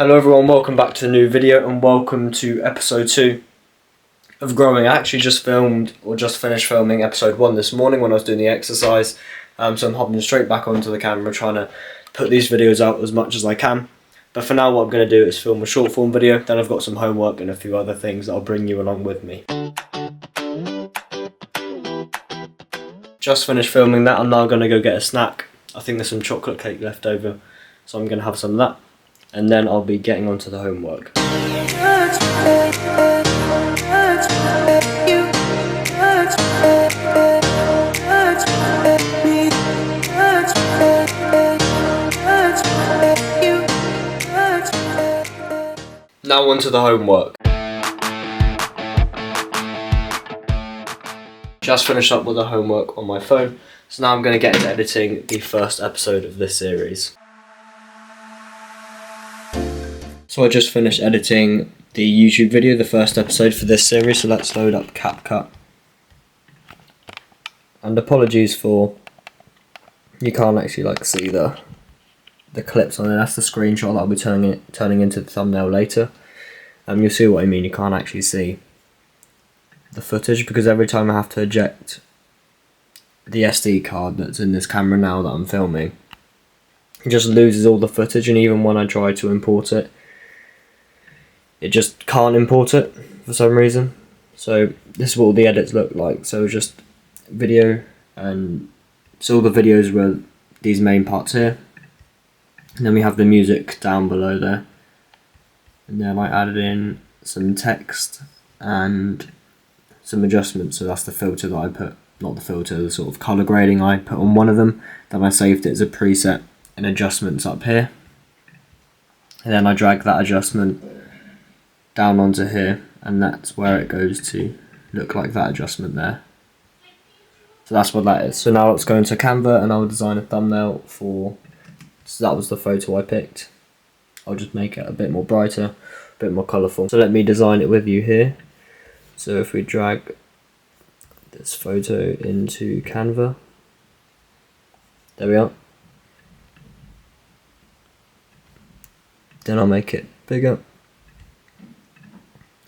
Hello everyone, welcome back to a new video and welcome to episode 2 of growing. I actually just finished filming episode 1 this morning when I was doing the exercise, so I'm hopping straight back onto the camera trying to put these videos out as much as I can. But for now what I'm going to do is film a short form video, then I've got some homework and a few other things that I'll bring you along with me. Just finished filming that. I'm now going to go get a snack. I think there's some chocolate cake left over, so I'm going to have some of that. And then I'll be getting on to the homework. Now on to the homework. Just finished up with the homework on my phone, so now I'm going to get into editing the first episode of this series. So I just finished editing the YouTube video, the first episode for this series, so let's load up CapCut. And apologies for, you can't actually see the clips on it, that's the screenshot that I'll be turning into the thumbnail later. You'll see what I mean, you can't actually see the footage because every time I have to eject the SD card that's in this camera now that I'm filming, it just loses all the footage, and even when I try to import it, it just can't import it for some reason. So this is what all the edits look like. So just video, and so all the videos were these main parts here, and then we have the music down below there, and then I added in some text and some adjustments. So that's the filter that I put, not the filter, the sort of colour grading I put on one of them. Then I saved it as a preset in adjustments up here, and then I drag that adjustment down onto here, and that's where it goes to look like that adjustment there. So that's what that is. So now let's go into Canva and I'll design a thumbnail for, so that was the photo I picked. I'll just make it a bit more brighter, a bit more colourful. So let me design it with you here. So if we drag this photo into Canva, there we are. Then I'll make it bigger.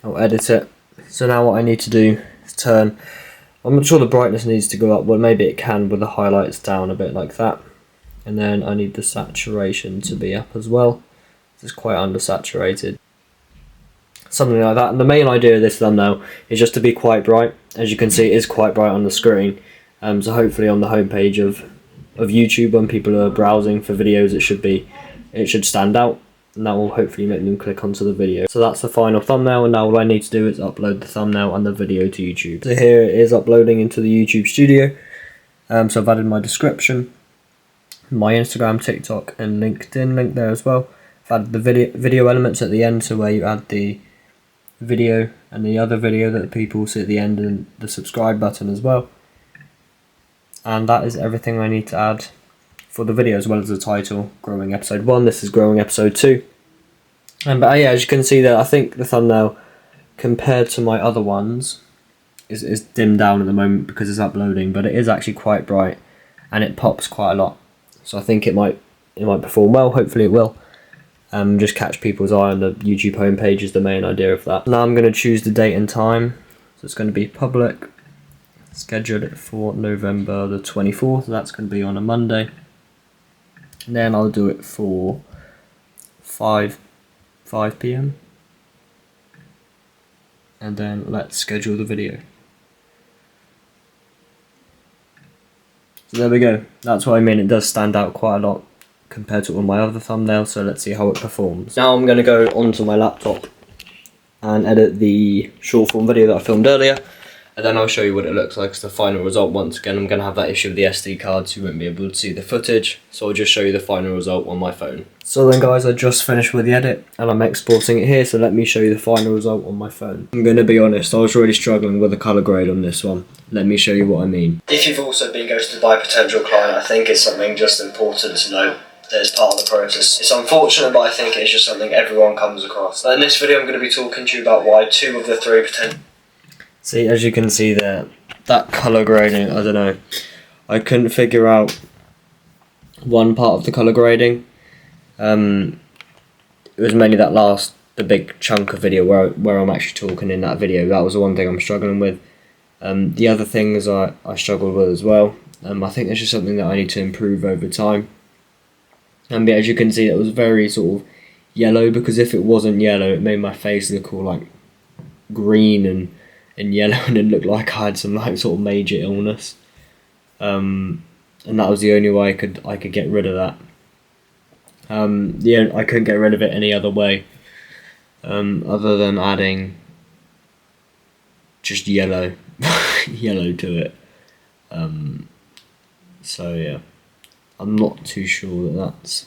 I'll edit it. So now what I need to do is turn, I'm not sure the brightness needs to go up, well maybe it can with the highlights down a bit like that. And then I need the saturation to be up as well. It's quite undersaturated. Something like that. And the main idea of this thumbnail is just to be quite bright. As you can see, it is quite bright on the screen. So hopefully on the homepage of YouTube, when people are browsing for videos, it should stand out. And that will hopefully make them click onto the video. So that's the final thumbnail, and now all I need to do is upload the thumbnail and the video to YouTube. So here it is uploading into the YouTube studio. So I've added my description, my Instagram, TikTok and LinkedIn link there as well. I've added the video elements at the end, so where you add the video and the other video that the people will see at the end, and the subscribe button as well. And that is everything I need to add for the video, as well as the title, Growing Episode 1, this is Growing Episode 2. But yeah, as you can see there, I think the thumbnail, compared to my other ones, is dimmed down at the moment because it's uploading, but it is actually quite bright, and it pops quite a lot. So I think it might perform well, hopefully it will. Just catch people's eye on the YouTube homepage is the main idea of that. Now I'm going to choose the date and time, so it's going to be public, schedule it for November the 24th, so that's going to be on a Monday. And then I'll do it for 5 PM. And then let's schedule the video. So there we go. That's what I mean. It does stand out quite a lot compared to all my other thumbnails. So let's see how it performs. Now I'm going to go onto my laptop and edit the short form video that I filmed earlier. And then I'll show you what it looks like as the final result. Once again, I'm going to have that issue with the SD card, so you won't be able to see the footage. So I'll just show you the final result on my phone. So then guys, I just finished with the edit and I'm exporting it here, so let me show you the final result on my phone. I'm going to be honest, I was really struggling with the colour grade on this one. Let me show you what I mean. If you've also been ghosted by a potential client, I think it's something just important to know that it's part of the process. It's unfortunate, but I think it's just something everyone comes across. But in this video I'm going to be talking to you about why 2 of the 3 potential... See, as you can see there, that colour grading, I don't know. I couldn't figure out one part of the colour grading. It was mainly the big chunk of video where I'm actually talking in that video. That was the one thing I'm struggling with. The other things I struggled with as well. I think it's just something that I need to improve over time. And as you can see, it was very sort of yellow, because if it wasn't yellow, it made my face look all like green and yellow, and it looked like I had some like sort of major illness. And that was the only way I could get rid of that. Yeah, I couldn't get rid of it any other way, other than adding just yellow to it. So yeah, I'm not too sure that's,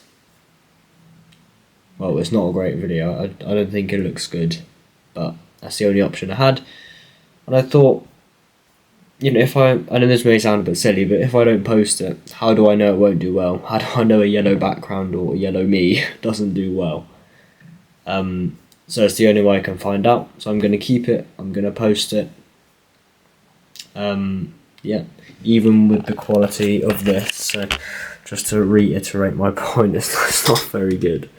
well, it's not a great video. I don't think it looks good, but that's the only option I had. And I thought, you know, I know this may sound a bit silly, but if I don't post it, how do I know it won't do well? How do I know a yellow background or yellow me doesn't do well? So it's the only way I can find out. So I'm going to keep it. I'm going to post it. Yeah, even with the quality of this. So just to reiterate my point, it's not very good.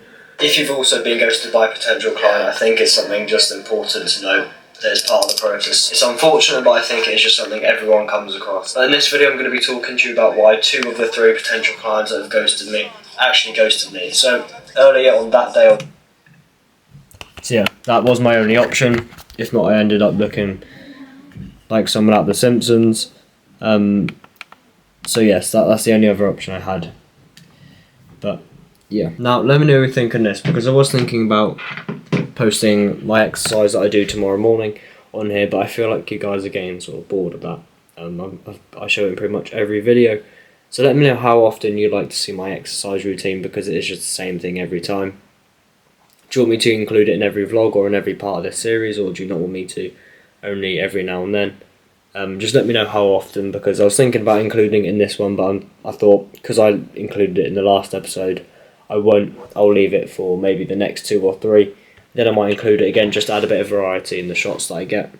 If you've also been ghosted by a potential client, I think it's something just important to know that it's part of the process. It's unfortunate, but I think it's just something everyone comes across. But in this video, I'm going to be talking to you about why 2 of the 3 potential clients that have ghosted me actually ghosted me. So earlier on that day, so yeah, that was my only option. If not, I ended up looking like someone out of The Simpsons. So yes, that's the only other option I had. But yeah, now let me know what you think on this, because I was thinking about posting my exercise that I do tomorrow morning on here, but I feel like you guys are getting sort of bored of that. I show it in pretty much every video, so let me know how often you'd like to see my exercise routine, because it is just the same thing every time. Do you want me to include it in every vlog or in every part of this series, or do you not want me to only every now and then? Just let me know how often, because I was thinking about including it in this one, but I thought, because I included it in the last episode, I'll leave it for maybe the next 2 or 3. Then I might include it again, just to add a bit of variety in the shots that I get.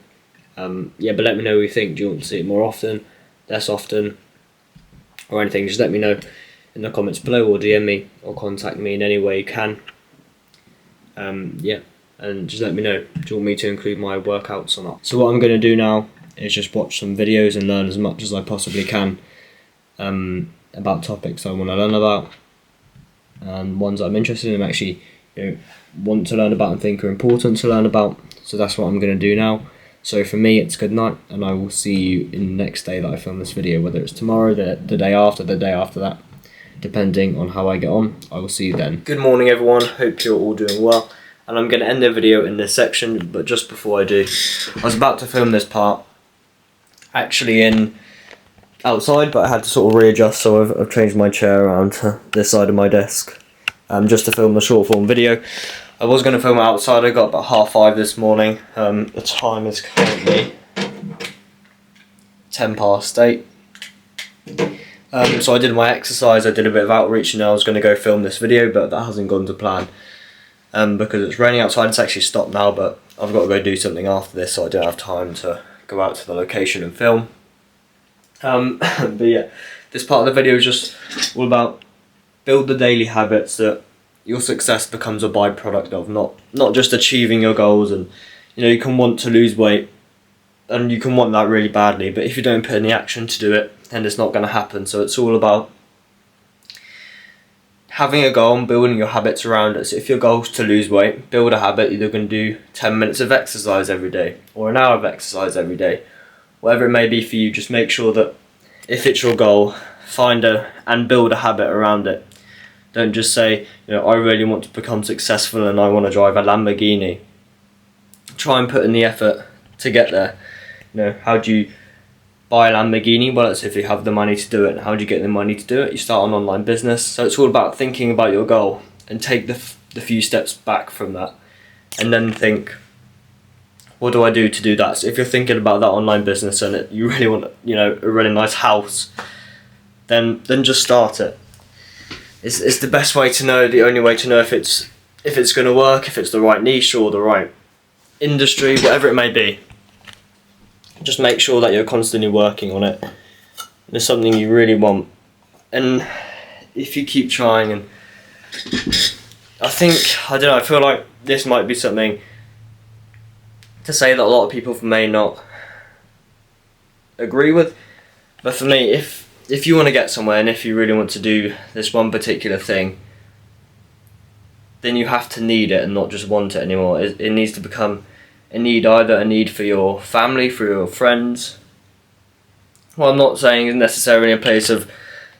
Yeah, but let me know what you think. Do you want to see it more often, less often, or anything? Just let me know in the comments below, or DM me, or contact me in any way you can. Yeah, and just let me know, do you want me to include my workouts or not? So what I'm going to do now is just watch some videos and learn as much as I possibly can about topics I want to learn about, and ones that I'm interested in, actually, you know, want to learn about and think are important to learn about. So that's what I'm going to do now. So for me, it's good night, and I will see you in the next day that I film this video, whether it's tomorrow, the day after that, depending on how I get on. I will see you then. Good morning everyone, hope you're all doing well, and I'm going to end the video in this section, but just before I do, I was about to film this part actually outside, but I had to sort of readjust, so I've changed my chair around to this side of my desk, just to film the short form video. I was going to film outside. I got about 5:30 this morning. The time is currently 8:10. So I did my exercise, I did a bit of outreach, and I was going to go film this video, but that hasn't gone to plan. Because it's raining outside. It's actually stopped now, but I've got to go do something after this, so I don't have time to go out to the location and film. But yeah, this part of the video is just all about build the daily habits that your success becomes a byproduct of, not just achieving your goals. And you know, you can want to lose weight, and you can want that really badly, but if you don't put in the action to do it, then it's not going to happen. So it's all about having a goal and building your habits around it. So if your goal is to lose weight, build a habit. You're going to do 10 minutes of exercise every day, or an hour of exercise every day, whatever it may be for you. Just make sure that if it's your goal, and build a habit around it. Don't just say, you know, I really want to become successful and I want to drive a Lamborghini. Try and put in the effort to get there. You know, how do you buy a Lamborghini? Well, it's if you have the money to do it. And how do you get the money to do it? You start an online business. So it's all about thinking about your goal and take the few steps back from that, and then think, what do I do to do that? So if you're thinking about that online business and you really want, you know, a really nice house, then just start it. It's the best way to know, the only way to know if it's going to work, if it's the right niche or the right industry, whatever it may be. Just make sure that you're constantly working on it. It's something you really want, and if you keep trying and I think, I don't know, I feel like this might be something to say that a lot of people may not agree with, but for me, if you want to get somewhere and if you really want to do this one particular thing, then you have to need it and not just want it anymore. It needs to become a need, either a need for your family, for your friends. Well, I'm not saying necessarily a place of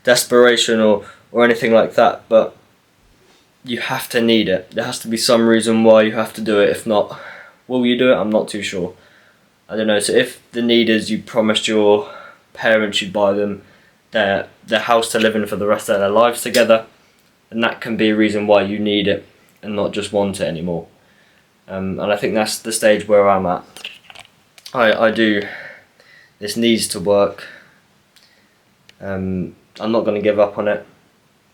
desperation or anything like that, but you have to need it. There has to be some reason why you have to do it. If not, will you do it? I'm not too sure. I don't know. So if the need is you promised your parents you'd buy them their house to live in for the rest of their lives together, and that can be a reason why you need it and not just want it anymore. And I think that's the stage where I'm at. I do. This needs to work. I'm not going to give up on it.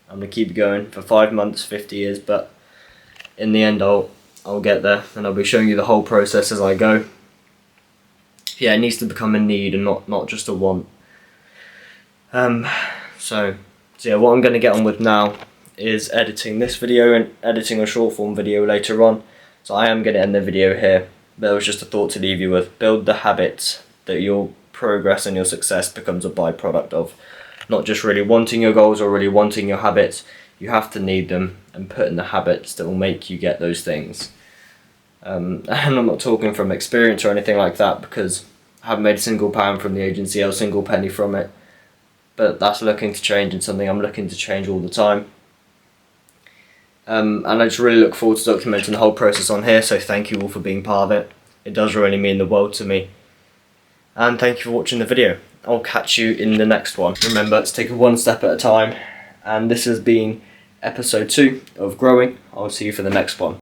I'm going to keep going for 5 months, 50 years, but in the end I'll get there, and I'll be showing you the whole process as I go. Yeah, it needs to become a need and not just a want. So yeah, what I'm going to get on with now is editing this video and editing a short form video later on. So I am going to end the video here, but it was just a thought to leave you with. Build the habits that your progress and your success becomes a byproduct of. Not just really wanting your goals or really wanting your habits. You have to need them and put in the habits that will make you get those things. And I'm not talking from experience or anything like that, because I haven't made a single pound from the agency or a single penny from it. But that's looking to change, and something I'm looking to change all the time. And I just really look forward to documenting the whole process on here, so thank you all for being part of it. It does really mean the world to me. And thank you for watching the video. I'll catch you in the next one. Remember to take it one step at a time, and this has been episode 2 of Growing. I'll see you for the next one.